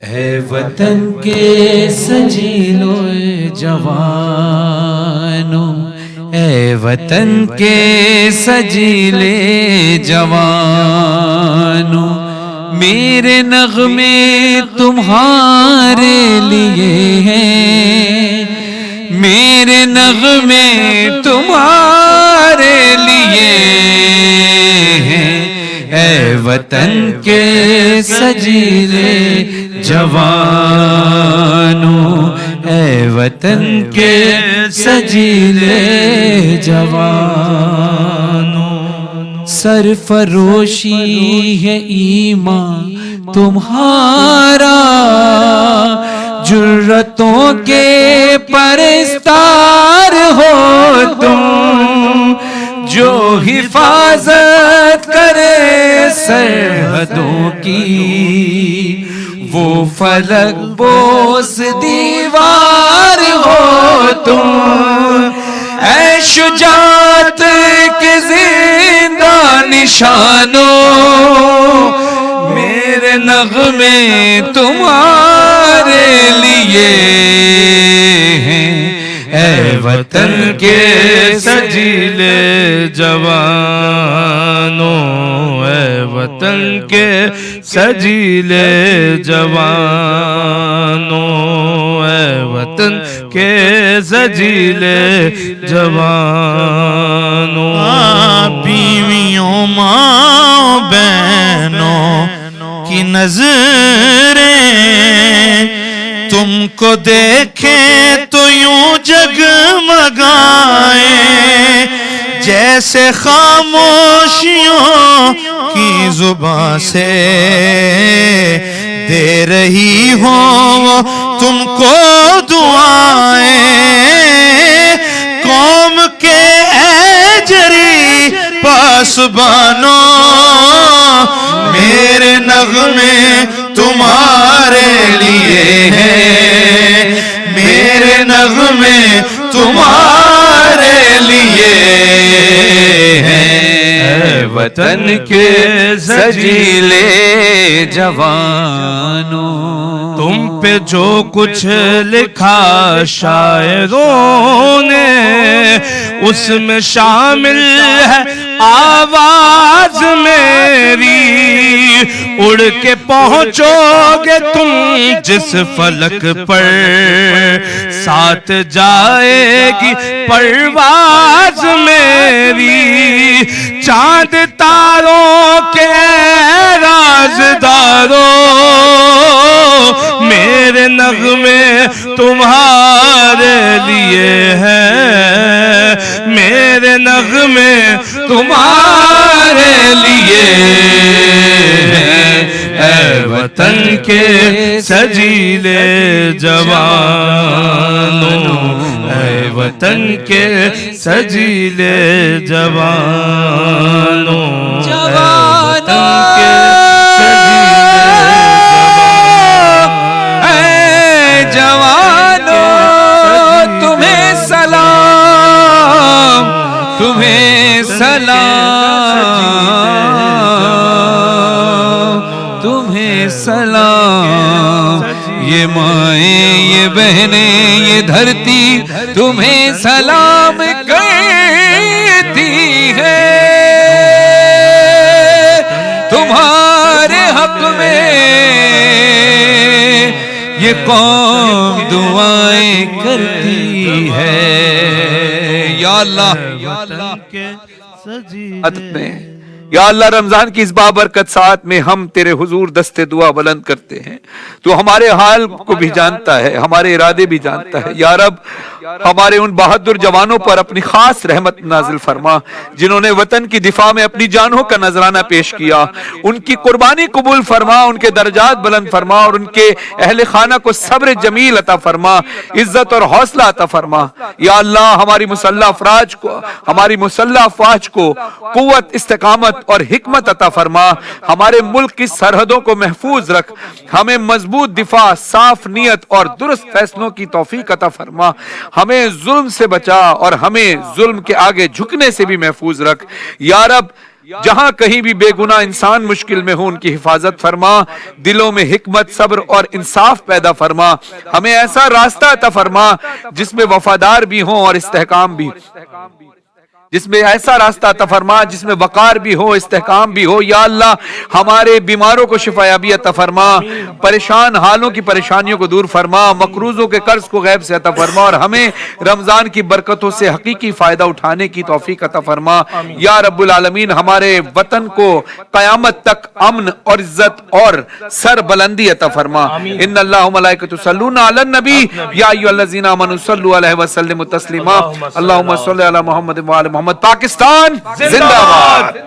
اے وطن کے سجیلو جوانوں، اے وطن کے سجیلے جوانوں، میرے نغمے تمہارے لیے ہیں، میرے نغمے تمہارے لیے ہیں، اے وطن کے سجیلے جوانوں، اے وطن کے سجیلے جوانوں، سرفروشی ہے ایمان تمہارا، جرتوں کے پرستار ہو تم، جو حفاظت کرے سرحدوں کی، وہ فلک بوس دیوار ہو تم، اے شجاعت کے زندہ نشانوں، میرے نغمے تمہارے لیے ہیں، اے وطن کے سجیلے جوانوں، اے وطن کے سجیلے جوانوں، اے وطن کے سجیلے جوانوں، بیویوں ماں بہنوں کی نظریں تم کو دیکھیں تو یوں جگمگائیں، جیسے خاموشیوں کی زبان سے دے رہی ہوں تم کو دعائیں، قوم کے ایجری پاسبانوں، میرے نغمے تمہارے لیے ہیں، میرے نغمے تمہارے لیے ہیں، اے وطن کے سجیلے جوانوں، تم پہ جو کچھ لکھا شاعروں نے اس میں شامل ہے آواز میری، اڑ کے پہنچو گے تم جس فلک پر، ساتھ جائے گی پرواز میری، چاند تاروں کے رازداروں، میرے نغمے تمہارے لیے ہیں، میرے نغمے تمہارے لیے ہیں، اے وطن کے سجیلے جوانوں، اے وطن کے سجیلے جوانوں، اے وطن کے تمہیں سلام، تمہیں سلام، یہ مائیں یہ بہنیں یہ دھرتی تمہیں سلام کرتی ہے، تمہارے حق میں یہ قوم دعائیں کرتی ہے، یا اللہ یا اللہ رمضان کی اس بابرکت ساعت میں ہم تیرے حضور دستے دعا بلند کرتے ہیں، تو ہمارے حال کو بھی جانتا ہے، ہمارے ارادے بھی جانتا ہے، یا رب ہمارے ان بہادر جوانوں پر اپنی خاص رحمت نازل فرما جنہوں نے وطن کی دفاع میں اپنی جانوں کا نذرانہ پیش کیا، ان کی قربانی قبول فرما، ان کے درجات بلند فرما، اور ان کے اہل خانہ کو صبر جمیل عطا فرما، عزت اور حوصلہ عطا فرما، یا اللہ ہماری مسلح افواج کو قوت، استقامت اور حکمت عطا فرما، ہمارے ملک کی سرحدوں کو محفوظ رکھ، ہمیں مضبوط دفاع، صاف نیت اور درست فیصلوں کی توفیق عطا فرما، ہمیں ظلم سے بچا اور ہمیں ظلم کے آگے جھکنے سے بھی محفوظ رکھ، یا رب جہاں کہیں بھی بے گناہ انسان مشکل میں ہو ان کی حفاظت فرما، دلوں میں حکمت، صبر اور انصاف پیدا فرما، ہمیں ایسا راستہ عطا فرما جس میں وفادار بھی ہوں اور استحکام بھی، جس میں ایسا راستہ عطا فرما جس میں وقار بھی ہو، استحکام بھی ہو۔ یا اللہ ہمارے بیماروں کو شفایابی عطا فرما، پریشان حالوں کی پریشانیوں کو دور فرما، مقروضوں کے قرض کو غیب سے عطا فرما، اور ہمیں رمضان کی برکتوں سے حقیقی فائدہ اٹھانے کی توفیق عطا فرما۔ یا رب العالمین ہمارے وطن کو قیامت تک امن اور عزت اور سر بلندی عطا فرما۔ ان اللہ و ملائکۃ یصلون علی النبی یا ایھا الذین آمنوا صلوا علیہ وسلموا تسلیما۔ اللہم صل علی محمد وعلی محمد۔ پاکستان زندہ باد۔